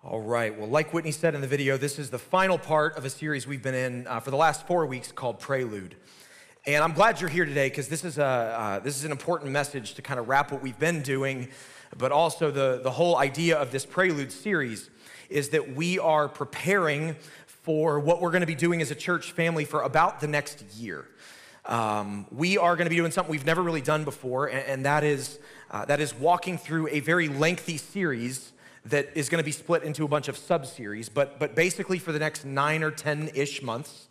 All right, well, like Whitney said in the video, this is the final part of a series we've been in for the last 4 weeks called Prelude. And I'm glad you're here today because this is an important message to kind of wrap what we've been doing, but also the whole idea of this Prelude series is that we are preparing for what we're going to be doing as a church family for about the next year. We are going to be doing something we've never really done before, and that is walking through a very lengthy series that is going to be split into a bunch of sub-series, but basically for the next 9 or 10-ish months,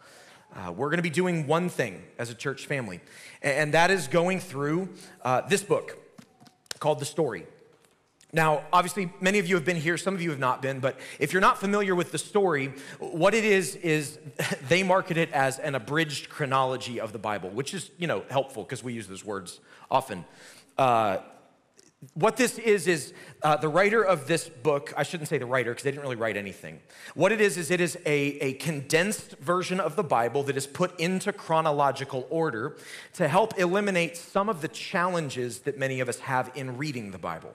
we're going to be doing one thing as a church family, and that is going through this book called The Story. Now, obviously, many of you have been here, some of you have not been, but if you're not familiar with The Story, what it is they market it as an abridged chronology of the Bible, which is, helpful because we use those words often. What this is the writer of this book, I shouldn't say the writer because they didn't really write anything. What it is it is a condensed version of the Bible that is put into chronological order to help eliminate some of the challenges that many of us have in reading the Bible.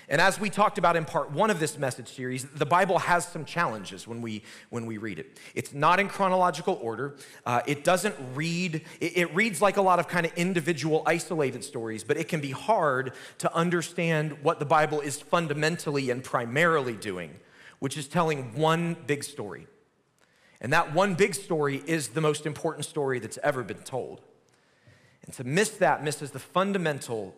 And as we talked about in part 1 of this message series, the Bible has some challenges when we read it. It's not in chronological order. It doesn't read, it reads like a lot of kind of individual isolated stories, but it can be hard to understand what the Bible is fundamentally and primarily doing, which is telling one big story. And that one big story is the most important story that's ever been told. And to miss that misses the fundamental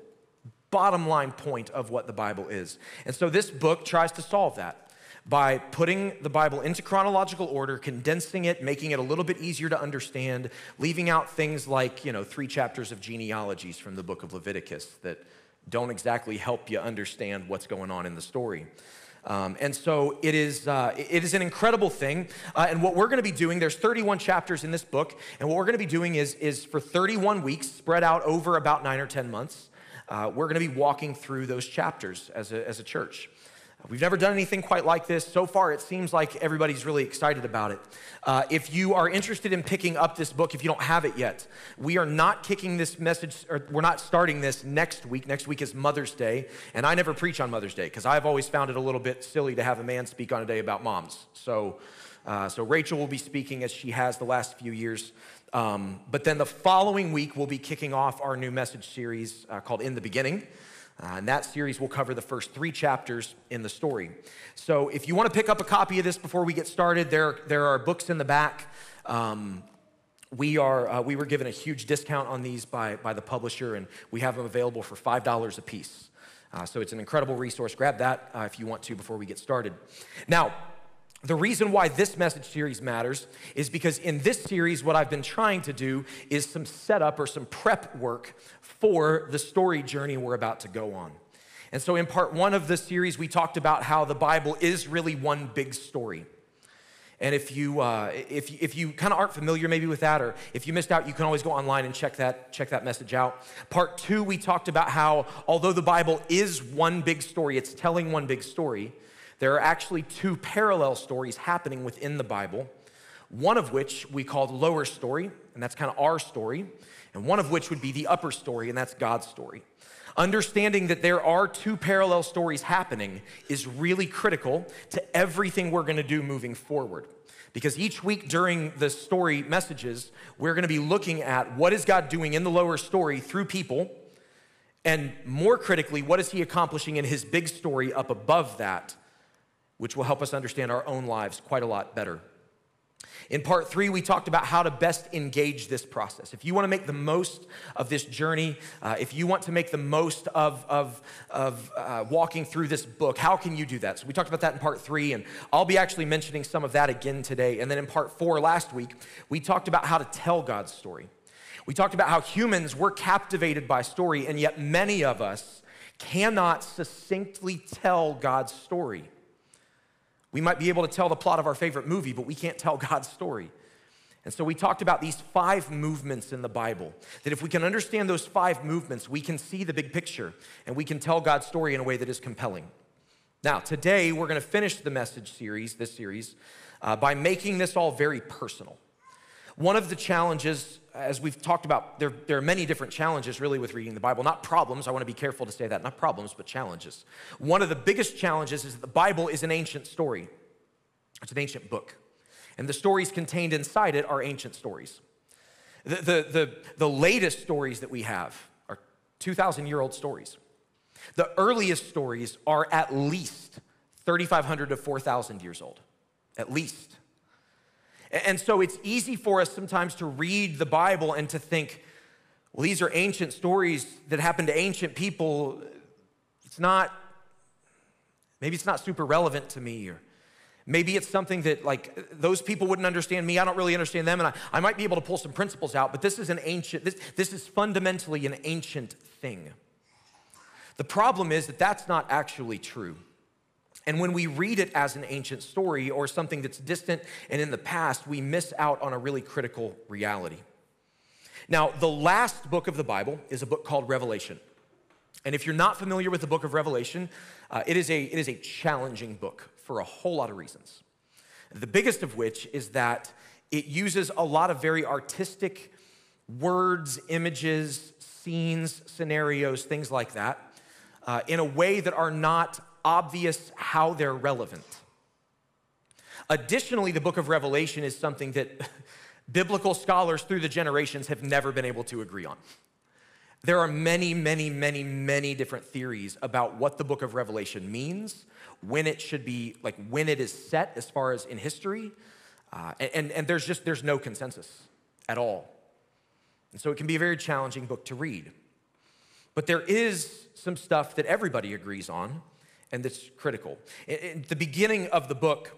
bottom line point of what the Bible is. And so this book tries to solve that by putting the Bible into chronological order, condensing it, making it a little bit easier to understand, leaving out things like, 3 chapters of genealogies from the book of Leviticus that don't exactly help you understand what's going on in the story. And so it is an incredible thing. And what we're going to be doing, there's 31 chapters in this book, and what we're going to be doing is for 31 weeks, spread out over about 9 or 10 months, we're going to be walking through those chapters as a church. We've never done anything quite like this. So far, it seems like everybody's really excited about it. If you are interested in picking up this book, if you don't have it yet, we are not kicking this message, or we're not starting this next week. Next week is Mother's Day, and I never preach on Mother's Day because I've always found it a little bit silly to have a man speak on a day about moms. So Rachel will be speaking as she has the last few years. But then the following week, we'll be kicking off our new message series called In the Beginning. And that series will cover the first 3 chapters in the story. So if you want to pick up a copy of this before we get started, there are books in the back. We were given a huge discount on these by the publisher, and we have them available for $5 a piece. So it's an incredible resource. Grab that if you want to before we get started. Now, the reason why this message series matters is because in this series, what I've been trying to do is some setup or some prep work for the story journey we're about to go on. And so in part 1 of this series, we talked about how the Bible is really one big story. And if you kind of aren't familiar maybe with that, or if you missed out, you can always go online and check that message out. Part 2, we talked about how although the Bible is one big story, it's telling one big story, there are actually 2 parallel stories happening within the Bible, one of which we called lower story, and that's kind of our story, and one of which would be the upper story, and that's God's story. Understanding that there are 2 parallel stories happening is really critical to everything we're going to do moving forward. Because each week during the story messages, we're going to be looking at what is God doing in the lower story through people, and more critically, what is he accomplishing in his big story up above that, which will help us understand our own lives quite a lot better. In part 3, we talked about how to best engage this process. If you want to make the most of this journey, if you want to make the most of walking through this book, how can you do that? So we talked about that in part 3, and I'll be actually mentioning some of that again today. And then in part 4 last week, we talked about how to tell God's story. We talked about how humans were captivated by story, and yet many of us cannot succinctly tell God's story. We might be able to tell the plot of our favorite movie, but we can't tell God's story. And so we talked about these 5 movements in the Bible, that if we can understand those 5 movements, we can see the big picture, and we can tell God's story in a way that is compelling. Now, today, we're going to finish the message series, this series, by making this all very personal. One of the challenges, as we've talked about, there are many different challenges really with reading the Bible. Not problems, I want to be careful to say that, not problems, but challenges. One of the biggest challenges is that the Bible is an ancient story. It's an ancient book. And the stories contained inside it are ancient stories. The latest stories that we have are 2,000-year-old stories. The earliest stories are at least 3,500 to 4,000 years old, at least. And so it's easy for us sometimes to read the Bible and to think, well, these are ancient stories that happened to ancient people. Maybe it's not super relevant to me, or maybe it's something that like those people wouldn't understand me. I don't really understand them, and I might be able to pull some principles out, but this is this is fundamentally an ancient thing. The problem is that that's not actually true. And when we read it as an ancient story or something that's distant and in the past, we miss out on a really critical reality. Now, the last book of the Bible is a book called Revelation. And if you're not familiar with the book of Revelation, it is a challenging book for a whole lot of reasons. The biggest of which is that it uses a lot of very artistic words, images, scenes, scenarios, things like that, in a way that are not obvious how they're relevant. Additionally, the book of Revelation is something that biblical scholars through the generations have never been able to agree on. There are many, many, many, many different theories about what the book of Revelation means, when it should be, like when it is set as far as in history, and there's no consensus at all. And so it can be a very challenging book to read. But there is some stuff that everybody agrees on, and that's critical. In the beginning of the book,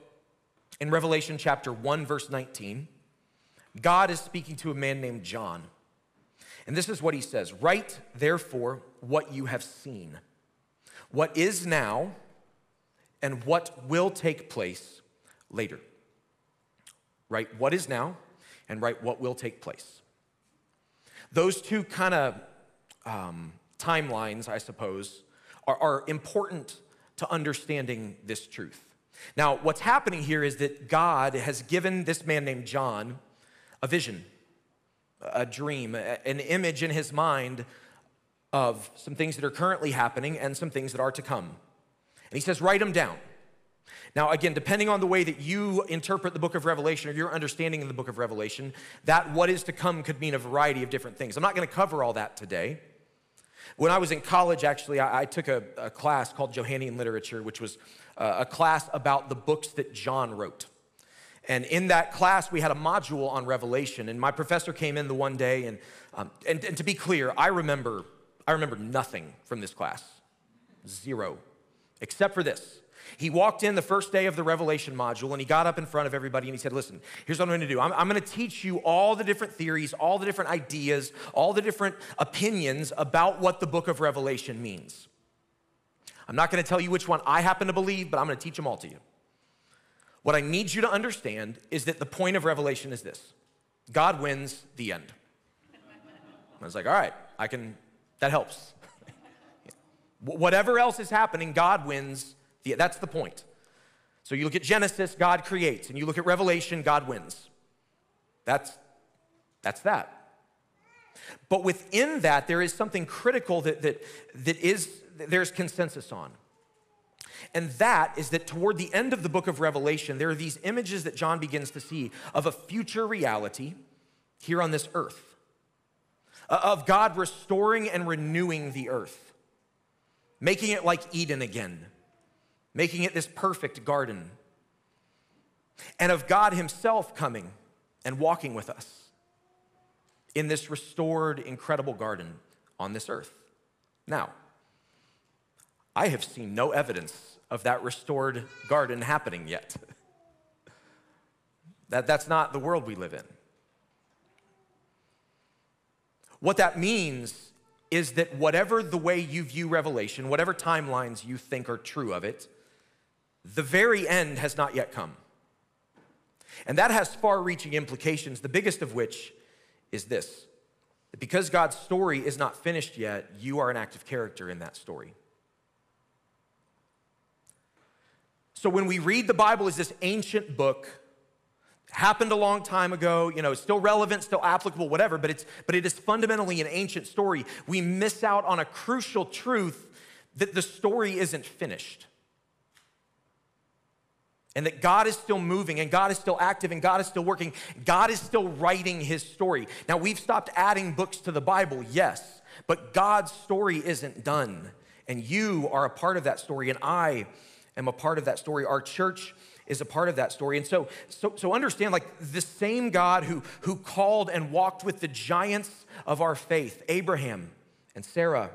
in Revelation chapter 1, verse 19, God is speaking to a man named John. And this is what he says: "Write, therefore, what you have seen, what is now, and what will take place later." Write what is now, and write what will take place. Those two kind of timelines, I suppose, are important to understanding this truth. Now, what's happening here is that God has given this man named John a vision, a dream, an image in his mind of some things that are currently happening and some things that are to come. And he says, write them down. Now, again, depending on the way that you interpret the book of Revelation or your understanding of the book of Revelation, that what is to come could mean a variety of different things. I'm not going to cover all that today. When I was in college, actually, I took a class called Johannian Literature, which was a class about the books that John wrote. And in that class, we had a module on Revelation. And my professor came in the one day, and to be clear, I remember nothing from this class, zero, except for this. He walked in the first day of the Revelation module, and he got up in front of everybody, and he said, listen, here's what I'm going to do. I'm going to teach you all the different theories, all the different ideas, all the different opinions about what the book of Revelation means. I'm not going to tell you which one I happen to believe, but I'm going to teach them all to you. What I need you to understand is that the point of Revelation is this: God wins, the end. I was like, all right, that helps. Whatever else is happening, God wins. That's the point. So you look at Genesis, God creates, and you look at Revelation, God wins. That's that. But within that, there is something critical there's consensus on. And that is that toward the end of the book of Revelation, there are these images that John begins to see of a future reality here on this earth, of God restoring and renewing the earth, making it like Eden again, making it this perfect garden, and of God himself coming and walking with us in this restored, incredible garden on this earth. Now, I have seen no evidence of that restored garden happening yet. That's not the world we live in. What that means is that whatever the way you view Revelation, whatever timelines you think are true of it, the very end has not yet come. And that has far-reaching implications, the biggest of which is this: that because God's story is not finished yet, you are an active character in that story. So when we read the Bible as this ancient book Happened a long time ago, it's still relevant, still applicable, whatever, but it is fundamentally an ancient story. We miss out on a crucial truth that the story isn't finished. And that God is still moving, and God is still active, and God is still working. God is still writing his story. Now, we've stopped adding books to the Bible, yes, but God's story isn't done. And you are a part of that story, and I am a part of that story. Our church is a part of that story. And so understand, like, the same God who called and walked with the giants of our faith, Abraham and Sarah,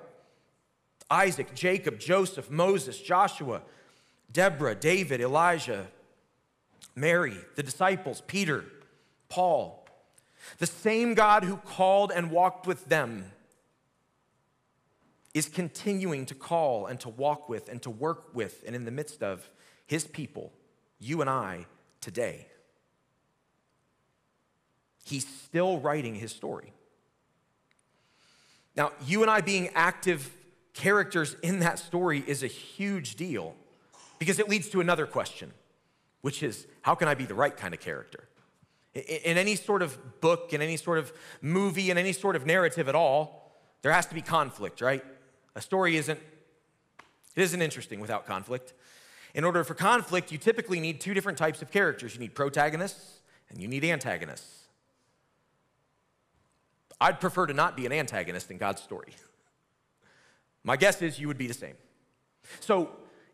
Isaac, Jacob, Joseph, Moses, Joshua, Deborah, David, Elijah, Mary, the disciples, Peter, Paul. The same God who called and walked with them is continuing to call and to walk with and to work with and in the midst of his people, you and I, today. He's still writing his story. Now, you and I being active characters in that story is a huge deal, because it leads to another question, which is, how can I be the right kind of character? In any sort of book, in any sort of movie, in any sort of narrative at all, there has to be conflict, right? A story isn't interesting without conflict. In order for conflict, you typically need two different types of characters. You need protagonists and you need antagonists. I'd prefer to not be an antagonist in God's story. My guess is you would be the same. So,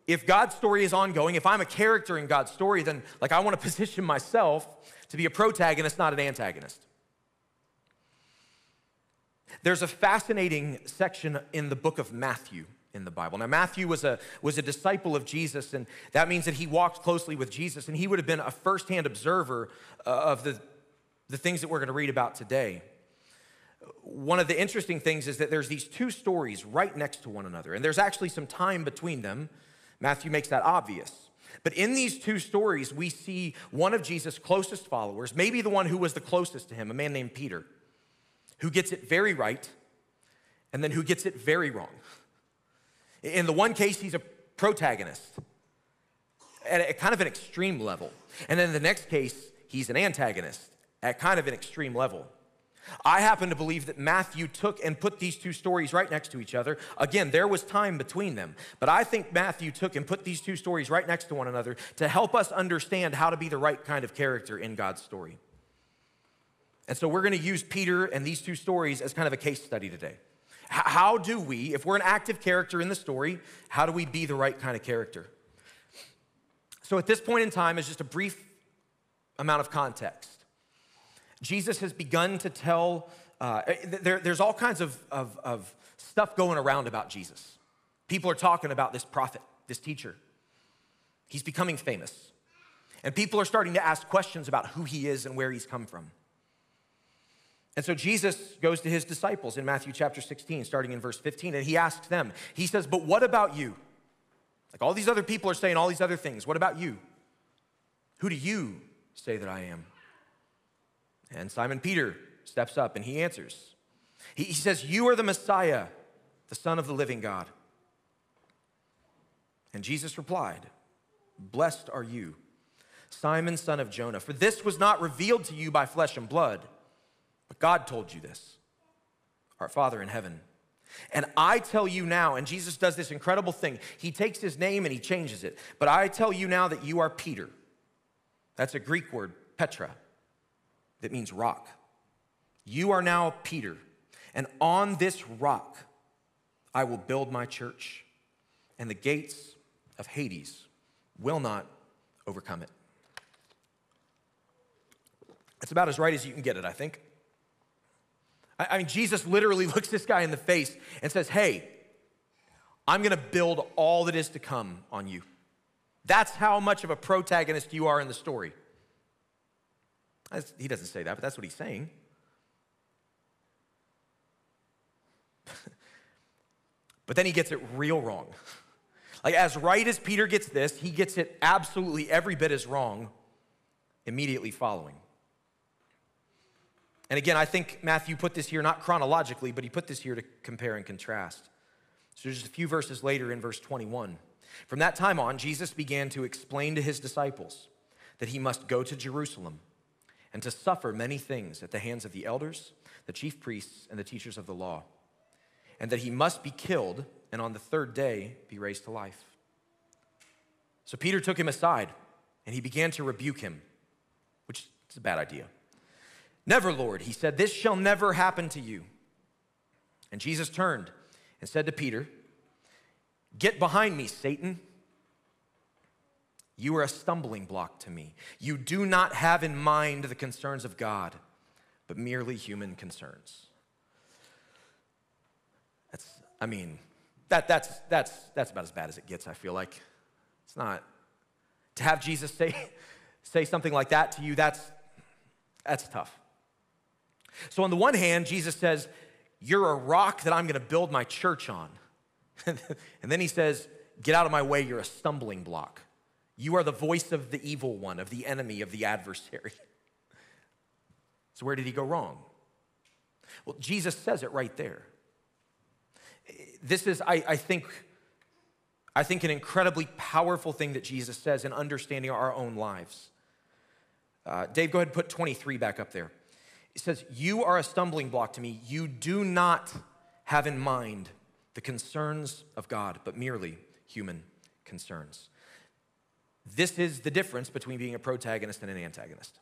if God's story is ongoing, if I'm a character in God's story, then I want to position myself to be a protagonist, not an antagonist. There's a fascinating section in the book of Matthew in the Bible. Now, Matthew was a disciple of Jesus, and that means that he walked closely with Jesus, and he would have been a firsthand observer of the things that we're going to read about today. One of the interesting things is that there's these two stories right next to one another, and there's actually some time between them. Matthew makes that obvious. But in these two stories, we see one of Jesus' closest followers, maybe the one who was the closest to him, a man named Peter, who gets it very right, and then who gets it very wrong. In the one case, he's a protagonist at kind of an extreme level. And then in the next case, he's an antagonist at kind of an extreme level. I happen to believe that Matthew took and put these two stories right next to each other. Again, there was time between them, but I think Matthew took and put these two stories right next to one another to help us understand how to be the right kind of character in God's story. And so we're going to use Peter and these two stories as kind of a case study today. How do we, if we're an active character in the story, how do we be the right kind of character? So at this point in time, is just a brief amount of context. Jesus has begun to tell, there's all kinds of stuff going around about Jesus. People are talking about this prophet, this teacher. He's becoming famous. And people are starting to ask questions about who he is and where he's come from. And so Jesus goes to his disciples in Matthew chapter 16, starting in verse 15, and he asks them, he says, but what about you? Like, all these other people are saying all these other things. What about you? Who do you say that I am? And Simon Peter steps up and he answers. He says, you are the Messiah, the Son of the living God. And Jesus replied, blessed are you, Simon, son of Jonah, for this was not revealed to you by flesh and blood, but God told you this, our Father in heaven. And I tell you now, and Jesus does this incredible thing. He takes his name and he changes it. But I tell you now that you are Peter. That's a Greek word, Petra, that means rock. You are now Peter, and on this rock I will build my church, and the gates of Hades will not overcome it. That's about as right as you can get it, I think. I mean, Jesus literally looks this guy in the face and says, hey, I'm gonna build all that is to come on you. That's how much of a protagonist you are in the story. He doesn't say that, but that's what he's saying. But then he gets it real wrong. Like, as right as Peter gets this, he gets it absolutely every bit as wrong immediately following. And again, I think Matthew put this here not chronologically, but he put this here to compare and contrast. So just a few verses later in verse 21. From that time on, Jesus began to explain to his disciples that he must go to Jerusalem and to suffer many things at the hands of the elders, the chief priests, and the teachers of the law, and that he must be killed and on the third day be raised to life. So Peter took him aside, and he began to rebuke him, which is a bad idea. Never, Lord, he said, this shall never happen to you. And Jesus turned and said to Peter, get behind me, Satan. You are a stumbling block to me. You do not have in mind the concerns of God, but merely human concerns. That's about as bad as it gets, I feel like. It's not. To have Jesus say something like that to you, that's tough. So on the one hand, Jesus says, you're a rock that I'm going to build my church on. And then he says, get out of my way, you're a stumbling block. You are the voice of the evil one, of the enemy, of the adversary. So where did he go wrong? Well, Jesus says it right there. This is, I think, an incredibly powerful thing that Jesus says in understanding our own lives. Dave, go ahead and put 23 back up there. It says, you are a stumbling block to me. You do not have in mind the concerns of God, but merely human concerns. This is the difference between being a protagonist and an antagonist.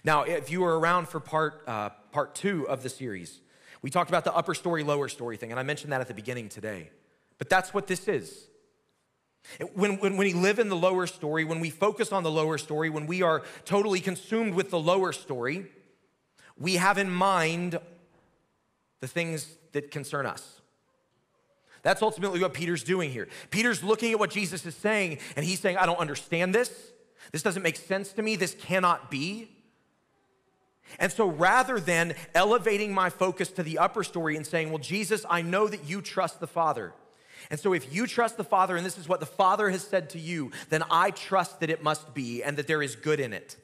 Now, if you were around for part 2 of the series, we talked about the upper story, lower story thing, and I mentioned that at the beginning today. But that's what this is. When we live in the lower story, when we focus on the lower story, when we are totally consumed with the lower story, we have in mind the things that concern us. That's ultimately what Peter's doing here. Peter's looking at what Jesus is saying, and he's saying, I don't understand this. This doesn't make sense to me. This cannot be. And so rather than elevating my focus to the upper story and saying, well, Jesus, I know that you trust the Father. And so if you trust the Father, and this is what the Father has said to you, then I trust that it must be and that there is good in it.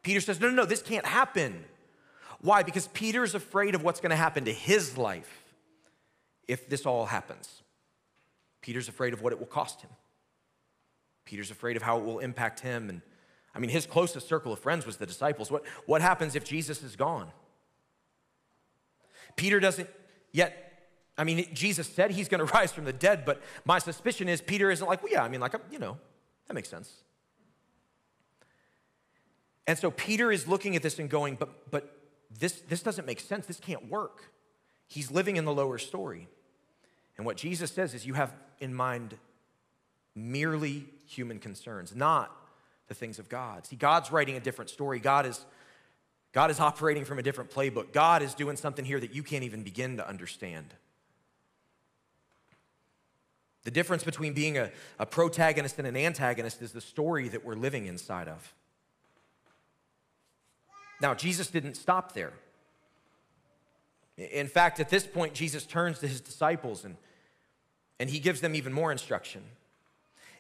Peter says, no, this can't happen. Why? Because Peter is afraid of what's going to happen to his life if this all happens. Peter's afraid of what it will cost him. Peter's afraid of how it will impact him. And I mean, his closest circle of friends was the disciples. What happens if Jesus is gone? Peter doesn't yet. I mean, Jesus said he's going to rise from the dead, but my suspicion is Peter isn't like, well, yeah, I mean, like, that makes sense. And so Peter is looking at this and going, but this doesn't make sense. This can't work. He's living in the lower story. And what Jesus says is you have in mind merely human concerns, not the things of God. See, God's writing a different story. God is operating from a different playbook. God is doing something here that you can't even begin to understand. The difference between being a protagonist and an antagonist is the story that we're living inside of. Now, Jesus didn't stop there. In fact, at this point, Jesus turns to his disciples and he gives them even more instruction.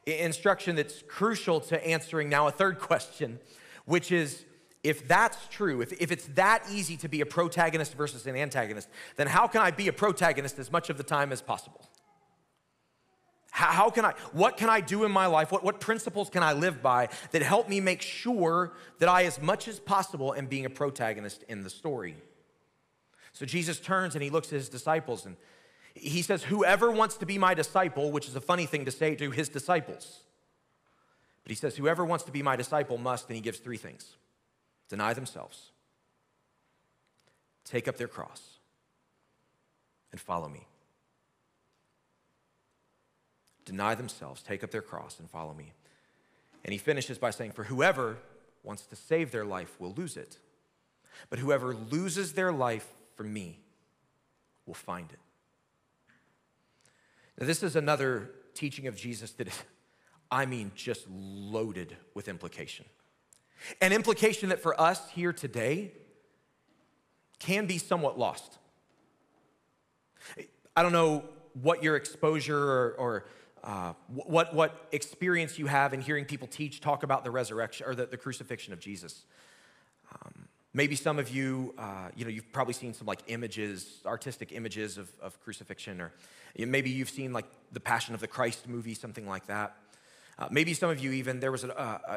Instruction that's crucial to answering now a third question, which is, if that's true, if it's that easy to be a protagonist versus an antagonist, then how can I be a protagonist as much of the time as possible? What can I do in my life? What principles can I live by that help me make sure that I, as much as possible, am being a protagonist in the story? So Jesus turns and he looks at his disciples and he says, whoever wants to be my disciple, which is a funny thing to say to his disciples, but he says, whoever wants to be my disciple must, and he gives 3 things: deny themselves, take up their cross, and follow me. Deny themselves, take up their cross, and follow me. And he finishes by saying, for whoever wants to save their life will lose it, but whoever loses their life for me will find it. Now, this is another teaching of Jesus that is, just loaded with implication. An implication that for us here today can be somewhat lost. I don't know what your exposure or what experience you have in hearing people talk about the resurrection or the crucifixion of Jesus. Maybe some of you, you've probably seen some like images, artistic images of crucifixion, or maybe you've seen like the Passion of the Christ movie, something like that. Maybe some of you even, there was an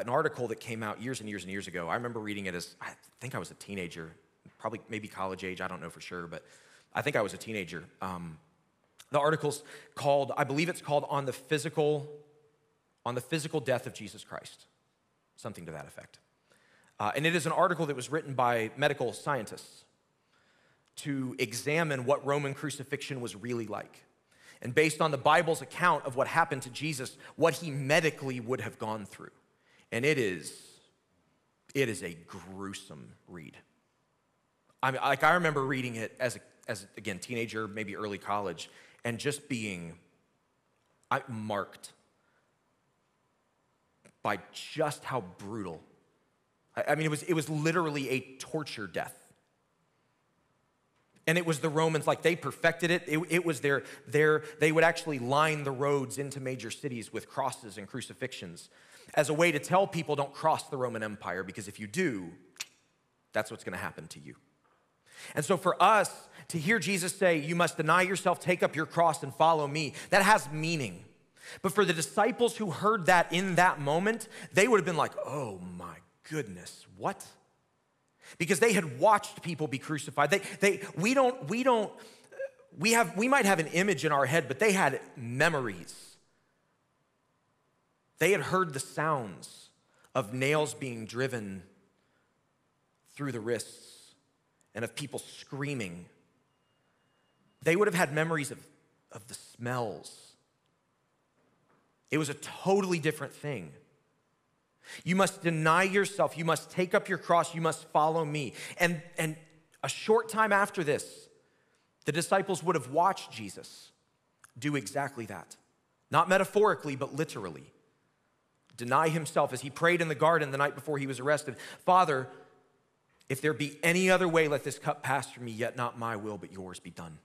article that came out years and years and years ago. I remember reading it as, I think I was a teenager, probably maybe college age, I don't know for sure, but I think I was a teenager. The article's called, I believe it's called On the Physical Death of Jesus Christ, something to that effect. And it is an article that was written by medical scientists to examine what Roman crucifixion was really like. And based on the Bible's account of what happened to Jesus, what he medically would have gone through. And it is a gruesome read. I remember reading it as again, teenager, maybe early college, and just being marked by just how brutal. I mean, it was literally a torture death. And it was the Romans, like they perfected it. It was they would actually line the roads into major cities with crosses and crucifixions as a way to tell people don't cross the Roman Empire, because if you do, that's what's gonna happen to you. And so for us to hear Jesus say, you must deny yourself, take up your cross and follow me, that has meaning. But for the disciples who heard that in that moment, they would have been like, oh my goodness, what? Because they had watched people be crucified. We might have an image in our head, but they had memories. They had heard the sounds of nails being driven through the wrists and of people screaming. They would have had memories of the smells. It was a totally different thing. You must deny yourself. You must take up your cross. You must follow me. And a short time after this, the disciples would have watched Jesus do exactly that. Not metaphorically, but literally. Deny himself as he prayed in the garden the night before he was arrested. Father, if there be any other way, let this cup pass from me, yet not my will, but yours be done.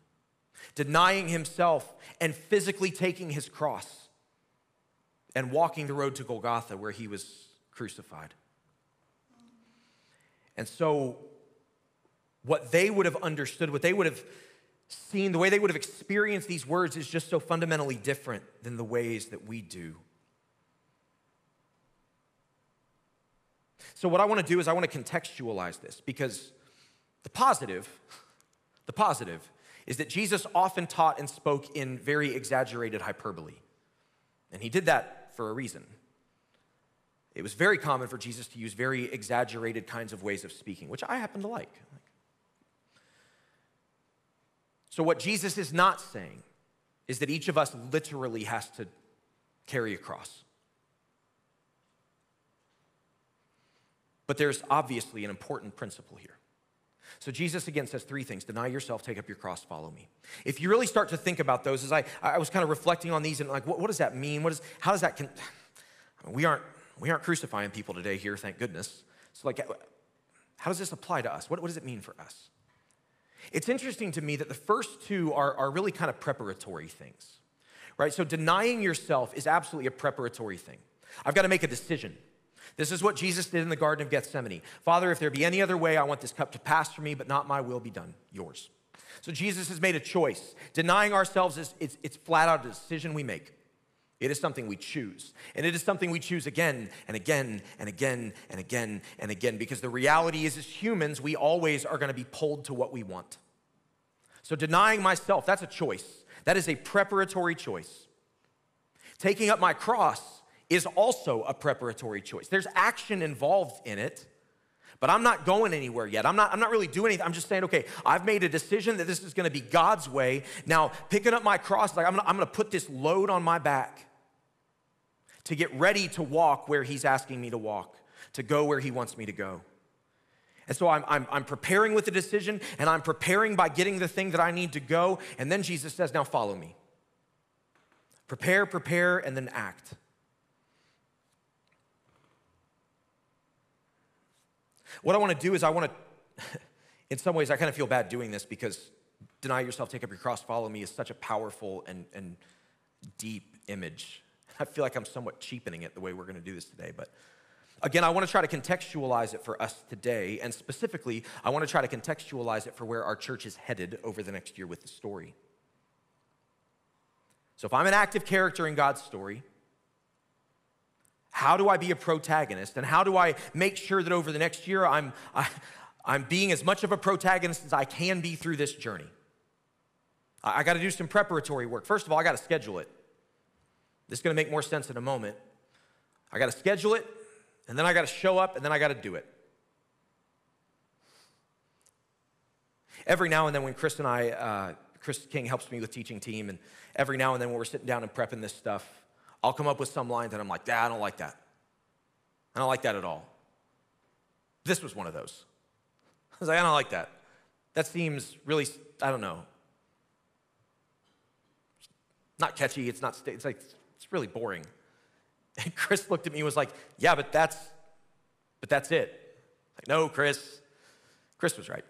Denying himself and physically taking his cross and walking the road to Golgotha where he was crucified. And so what they would have understood, what they would have seen, the way they would have experienced these words is just so fundamentally different than the ways that we do. So what I want to do is I want to contextualize this, because the positive is that Jesus often taught and spoke in very exaggerated hyperbole. And he did that for a reason. It was very common for Jesus to use very exaggerated kinds of ways of speaking, which I happen to like. So what Jesus is not saying is that each of us literally has to carry a cross. But there's obviously an important principle here. So Jesus again says three things: deny yourself, take up your cross, follow me. If you really start to think about those, as I was kind of reflecting on these and like, what does that mean? How does that, we aren't crucifying people today here, thank goodness. So like, how does this apply to us? What does it mean for us? It's interesting to me that the first two are really kind of preparatory things, right? So denying yourself is absolutely a preparatory thing. I've got to make a decision. This is what Jesus did in the Garden of Gethsemane. Father, if there be any other way, I want this cup to pass from me, but not my will be done, yours. So Jesus has made a choice. Denying ourselves it's flat out a decision we make. It is something we choose. And it is something we choose again and again and again and again and again, because the reality is, as humans, we always are going to be pulled to what we want. So denying myself, that's a choice. That is a preparatory choice. Taking up my cross is also a preparatory choice. There's action involved in it, but I'm not going anywhere yet. I'm not really doing anything. I'm just saying, okay, I've made a decision that this is gonna be God's way. Now, picking up my cross, like I'm gonna put this load on my back to get ready to walk where he's asking me to walk, to go where he wants me to go. And so I'm preparing with the decision, and I'm preparing by getting the thing that I need to go, and then Jesus says, now follow me. Prepare, and then act. What I want to do is in some ways, I kind of feel bad doing this, because deny yourself, take up your cross, follow me is such a powerful and deep image. I feel like I'm somewhat cheapening it the way we're going to do this today. But again, I want to try to contextualize it for us today. And specifically, I want to try to contextualize it for where our church is headed over the next year with the story. So if I'm an active character in God's story, How do I be a protagonist? And how do I make sure that over the next year I'm being as much of a protagonist as I can be through this journey? I got to do some preparatory work. First of all, I got to schedule it. This is going to make more sense in a moment. I got to schedule it, and then I got to show up, and then I got to do it. Every now and then when Chris King helps me with teaching team, and every now and then when we're sitting down and prepping this stuff, I'll come up with some lines and I'm like, I don't like that. I don't like that at all. This was one of those. I was like, I don't like that. That seems really, I don't know. Not catchy, it's really boring. And Chris looked at me and was like, yeah, but that's it. Like, no, Chris was right.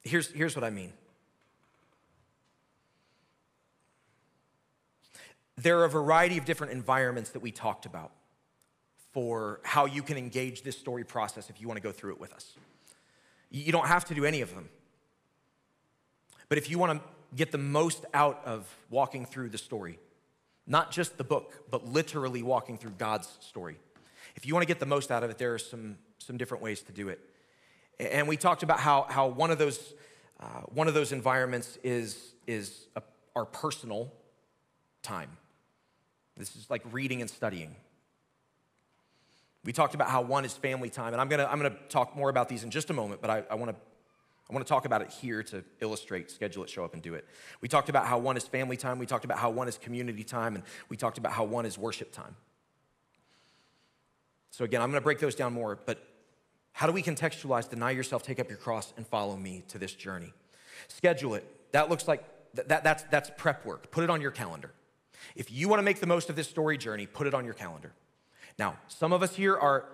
Here's what I mean. There are a variety of different environments that we talked about for how you can engage this story process if you want to go through it with us. You don't have to do any of them. But if you want to get the most out of walking through the story, not just the book, but literally walking through God's story, if you want to get the most out of it, there are some different ways to do it. And we talked about how one of those environments is our personal time. This is like reading and studying. We talked about how one is family time, and I'm gonna talk more about these in just a moment, but I want to talk about it here to illustrate, schedule it, show up, and do it. We talked about how one is family time. We talked about how one is community time, and we talked about how one is worship time. So again, I'm going to break those down more, but how do we contextualize deny yourself, take up your cross, and follow me to this journey? Schedule it. That looks like, that's prep work. Put it on your calendar. If you want to make the most of this story journey, put it on your calendar. Now, some of us here are,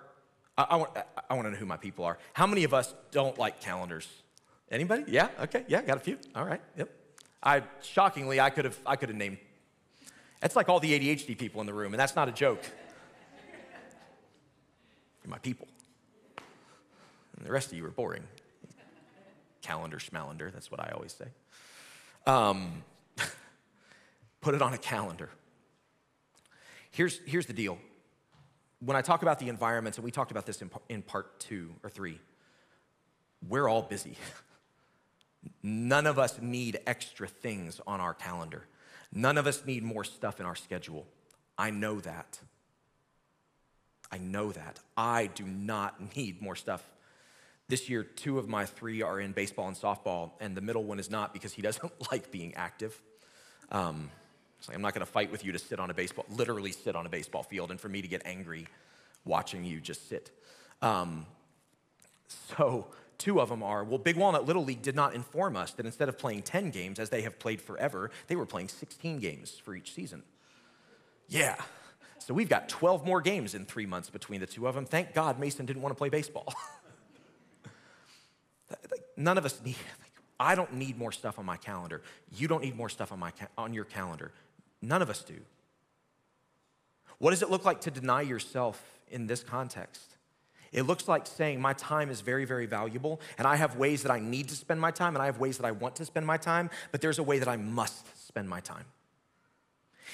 I want to know who my people are. How many of us don't like calendars? Anybody? Yeah? Okay. Yeah, got a few. All right. Yep. Shockingly, I could have named. That's like all the ADHD people in the room, and that's not a joke. You're my people. And the rest of you are boring. Calendar schmalander, that's what I always say. Put it on a calendar. Here's the deal. When I talk about the environments, and we talked about this in part 2 or 3, we're all busy. None of us need extra things on our calendar. None of us need more stuff in our schedule. I know that. I do not need more stuff. This year, 2 of my 3 are in baseball and softball, and the middle one is not because he doesn't like being active. It's like, I'm not going to fight with you to literally sit on a baseball field, and for me to get angry watching you just sit. So 2 of them are, Big Walnut Little League did not inform us that instead of playing 10 games, as they have played forever, they were playing 16 games for each season. Yeah. So we've got 12 more games in 3 months between the 2 of them. Thank God Mason didn't want to play baseball. None of us need, I don't need more stuff on my calendar. You don't need more stuff on your calendar. None of us do. What does it look like to deny yourself in this context? It looks like saying my time is very, very valuable, and I have ways that I need to spend my time, and I have ways that I want to spend my time, but there's a way that I must spend my time.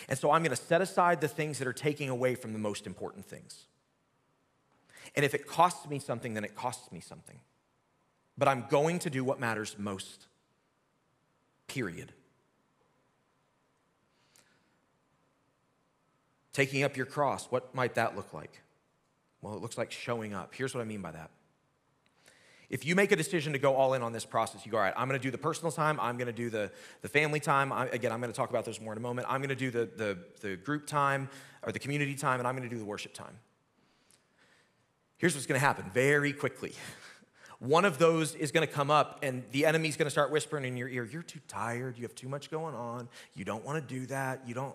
And so I'm going to set aside the things that are taking away from the most important things. And if it costs me something, then it costs me something. But I'm going to do what matters most, period. Taking up your cross, what might that look like? Well, it looks like showing up. Here's what I mean by that. If you make a decision to go all in on this process, you go, all right, I'm going to do the personal time, I'm going to do the family time. I'm going to talk about those more in a moment. I'm going to do the group time or the community time, and I'm going to do the worship time. Here's what's going to happen very quickly. One of those is going to come up, and the enemy's going to start whispering in your ear, you're too tired, you have too much going on, you don't want to do that, you don't.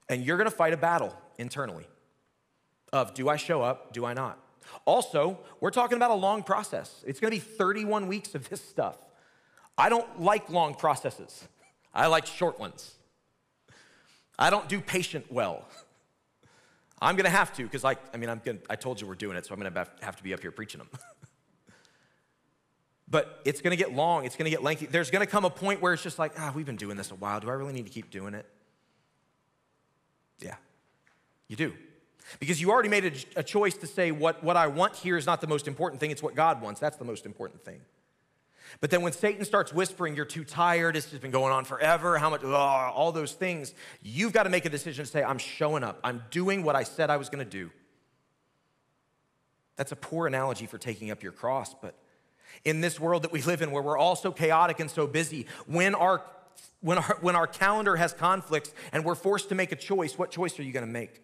And you're going to fight a battle internally of, do I show up, do I not? Also, we're talking about a long process. It's going to be 31 weeks of this stuff. I don't like long processes. I like short ones. I don't do patient well. I'm going to have to, because I told you we're doing it, so I'm going to have to be up here preaching them. But it's going to get long. It's going to get lengthy. There's going to come a point where it's just like, we've been doing this a while. Do I really need to keep doing it? Yeah. You do. Because you already made a choice to say what I want here is not the most important thing, it's what God wants. That's the most important thing. But then when Satan starts whispering, you're too tired, it's just been going on forever, how much, all those things, you've got to make a decision to say, I'm showing up. I'm doing what I said I was going to do. That's a poor analogy for taking up your cross, but in this world that we live in where we're all so chaotic and so busy, when our calendar has conflicts and we're forced to make a choice, what choice are you going to make?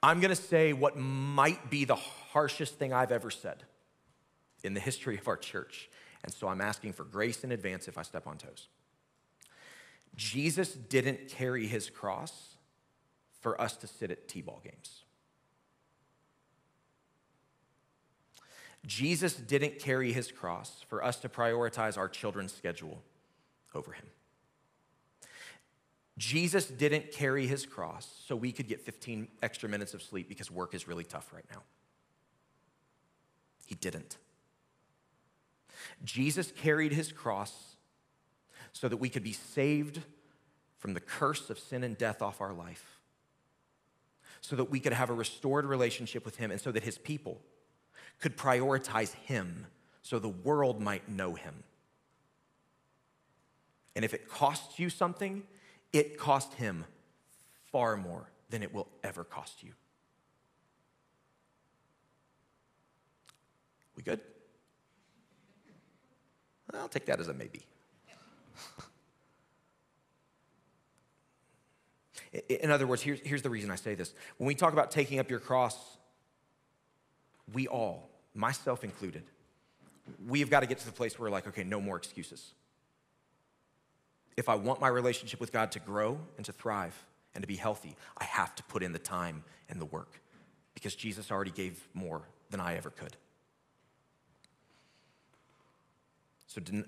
I'm going to say what might be the harshest thing I've ever said in the history of our church. And so I'm asking for grace in advance if I step on toes. Jesus didn't carry his cross for us to sit at t-ball games. Jesus didn't carry his cross for us to prioritize our children's schedule over him. Jesus didn't carry his cross so we could get 15 extra minutes of sleep because work is really tough right now. He didn't. Jesus carried his cross so that we could be saved from the curse of sin and death off our life, so that we could have a restored relationship with him, and so that his people could prioritize him so the world might know him. And if it costs you something, it cost him far more than it will ever cost you. We good? I'll take that as a maybe. In other words, here's the reason I say this. When we talk about taking up your cross, we all, myself included, we have got to get to the place where we're like, okay, no more excuses. If I want my relationship with God to grow and to thrive and to be healthy, I have to put in the time and the work because Jesus already gave more than I ever could.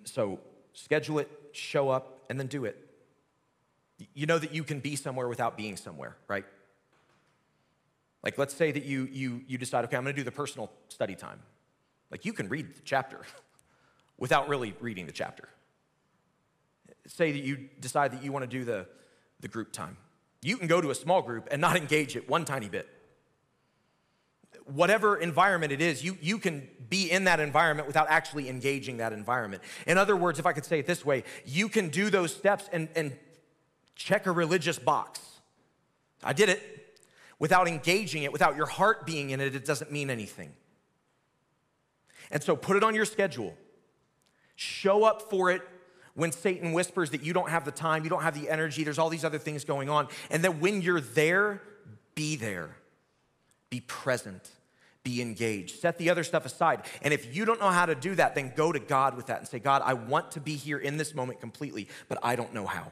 So schedule it, show up, and then do it. You know that you can be somewhere without being somewhere, right? Like let's say that you decide, okay, I'm gonna do the personal study time. Like you can read the chapter without really reading the chapter. Say that you decide that you wanna do the group time. You can go to a small group and not engage it one tiny bit. Whatever environment it is, you can be in that environment without actually engaging that environment. In other words, if I could say it this way, you can do those steps and check a religious box. I did it. Without engaging it, without your heart being in it, it doesn't mean anything. And so put it on your schedule. Show up for it when Satan whispers that you don't have the time, you don't have the energy, there's all these other things going on. And then when you're there, be there. Be present, be engaged. Set the other stuff aside. And if you don't know how to do that, then go to God with that and say, God, I want to be here in this moment completely, but I don't know how.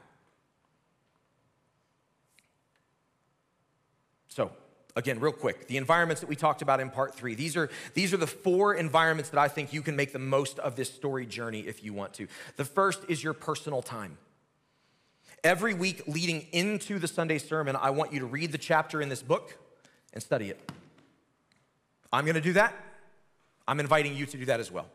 So, again, real quick, the environments that we talked about in part 3, these are the 4 environments that I think you can make the most of this story journey if you want to. The first is your personal time. Every week leading into the Sunday sermon, I want you to read the chapter in this book and study it. I'm gonna do that. I'm inviting you to do that as well.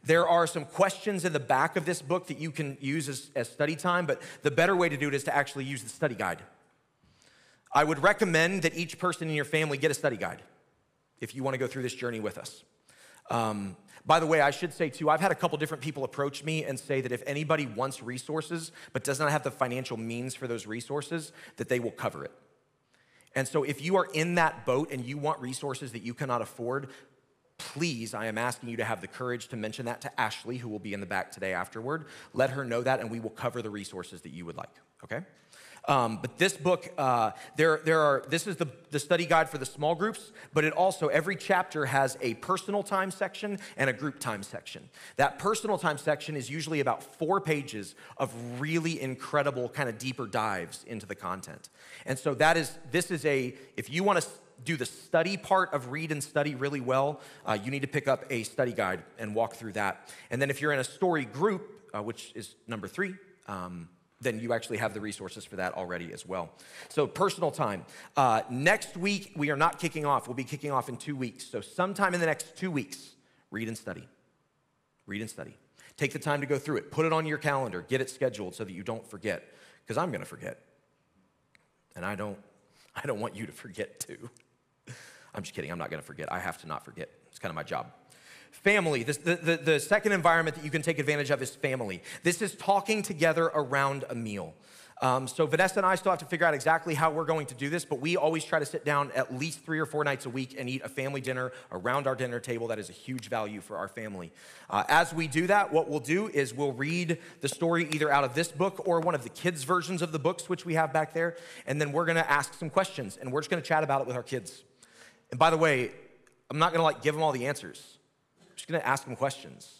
There are some questions in the back of this book that you can use as study time, but the better way to do it is to actually use the study guide. I would recommend that each person in your family get a study guide if you wanna go through this journey with us. By the way, I should say too, I've had a couple different people approach me and say that if anybody wants resources but does not have the financial means for those resources, that they will cover it. And so if you are in that boat and you want resources that you cannot afford, please, I am asking you to have the courage to mention that to Ashley, who will be in the back today afterward. Let her know that, and we will cover the resources that you would like, okay? But this book, this is the study guide for the small groups, but it also, every chapter has a personal time section and a group time section. That personal time section is usually about 4 pages of really incredible kind of deeper dives into the content. And so if you want to do the study part of read and study really well, you need to pick up a study guide and walk through that. And then if you're in a story group, which is number 3, then you actually have the resources for that already as well. So personal time. Next week, we are not kicking off. We'll be kicking off in 2 weeks. So sometime in the next 2 weeks, read and study. Read and study. Take the time to go through it. Put it on your calendar. Get it scheduled so that you don't forget, because I'm going to forget. And I don't want you to forget too. I'm just kidding, I'm not gonna forget. I have to not forget. It's kind of my job. Family, the second environment that you can take advantage of is family. This is talking together around a meal. So Vanessa and I still have to figure out exactly how we're going to do this, but we always try to sit down at least 3 or 4 nights a week and eat a family dinner around our dinner table. That is a huge value for our family. As we do that, what we'll do is we'll read the story either out of this book or one of the kids' versions of the books, which we have back there, and then we're gonna ask some questions, and we're just gonna chat about it with our kids. And by the way, I'm not gonna give them all the answers. I'm just gonna ask them questions.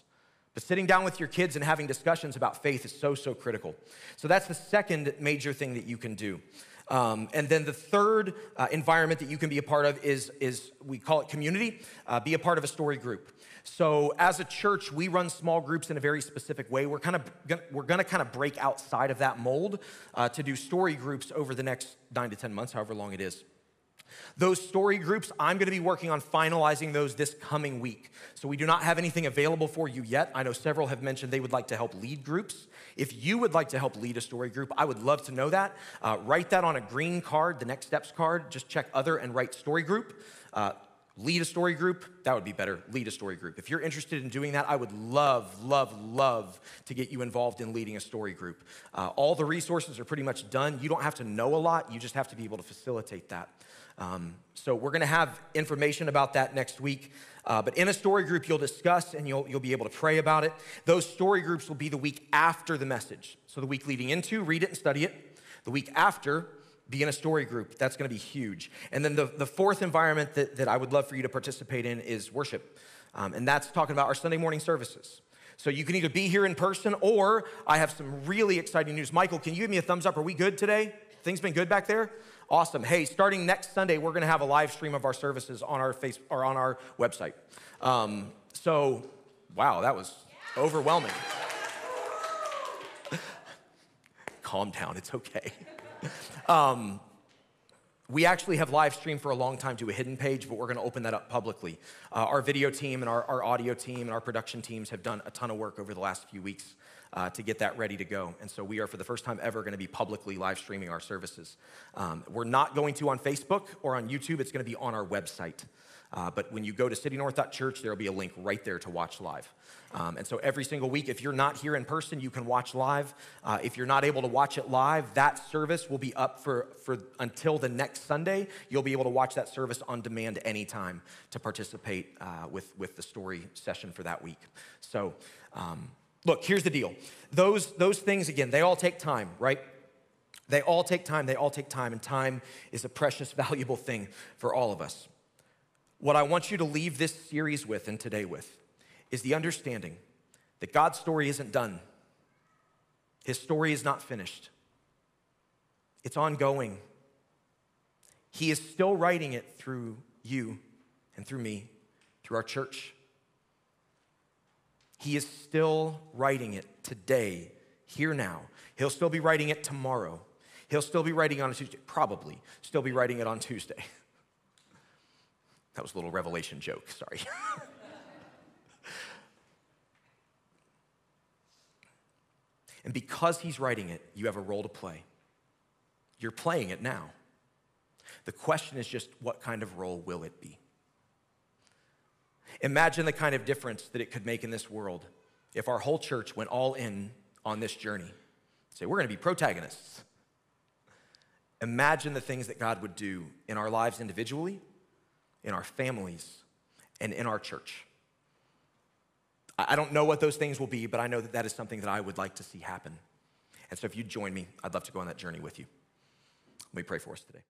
But sitting down with your kids and having discussions about faith is so, so critical. So that's the second major thing that you can do. And then the third environment that you can be a part of is we call it community. Be a part of a story group. So as a church, we run small groups in a very specific way. We're gonna kind of break outside of that mold to do story groups over the next 9 to 10 months, however long it is. Those story groups, I'm gonna be working on finalizing those this coming week. So we do not have anything available for you yet. I know several have mentioned they would like to help lead groups. If you would like to help lead a story group, I would love to know that. Write that on a green card, the next steps card. Just check other and write story group. Lead a story group, that would be better, lead a story group. If you're interested in doing that, I would love, love, love to get you involved in leading a story group. All the resources are pretty much done. You don't have to know a lot, you just have to be able to facilitate that. So we're gonna have information about that next week. But in a story group, you'll discuss and you'll be able to pray about it. Those story groups will be the week after the message. So the week leading into, read it and study it. The week after, be in a story group. That's gonna be huge. And then the fourth environment that I would love for you to participate in is worship. And that's talking about our Sunday morning services. So you can either be here in person or I have some really exciting news. Michael, can you give me a thumbs up? Are we good today? Things been good back there? Awesome. Hey, starting next Sunday, we're gonna have a live stream of our services on our on our website. So, wow, that was overwhelming. Calm down, it's okay. We actually have live streamed for a long time to a hidden page, but we're gonna open that up publicly. Our video team and our audio team and our production teams have done a ton of work over the last few weeks to get that ready to go. And so we are, for the first time ever, gonna be publicly live streaming our services. We're not going to on Facebook or on YouTube, it's gonna be on our website. But when you go to citynorth.church, there'll be a link right there to watch live. And so every single week, if you're not here in person, you can watch live. If you're not able to watch it live, that service will be up for until the next Sunday. You'll be able to watch that service on demand anytime to participate with the story session for that week. So look, here's the deal. Those things, again, they all take time, right? They all take time, and time is a precious, valuable thing for all of us. What I want you to leave this series with and today with is the understanding that God's story isn't done. His story is not finished. It's ongoing. He is still writing it through you and through me, through our church. He is still writing it today, here now. He'll still be writing it tomorrow. He'll still be writing on Tuesday, probably still be writing it on Tuesday. That was a little Revelation joke, sorry. And because he's writing it, you have a role to play. You're playing it now. The question is just, what kind of role will it be? Imagine the kind of difference that it could make in this world if our whole church went all in on this journey. Say, we're gonna be protagonists. Imagine the things that God would do in our lives individually, in our families, and in our church. I don't know what those things will be, but I know that that is something that I would like to see happen. And so if you'd join me, I'd love to go on that journey with you. Let me pray for us today.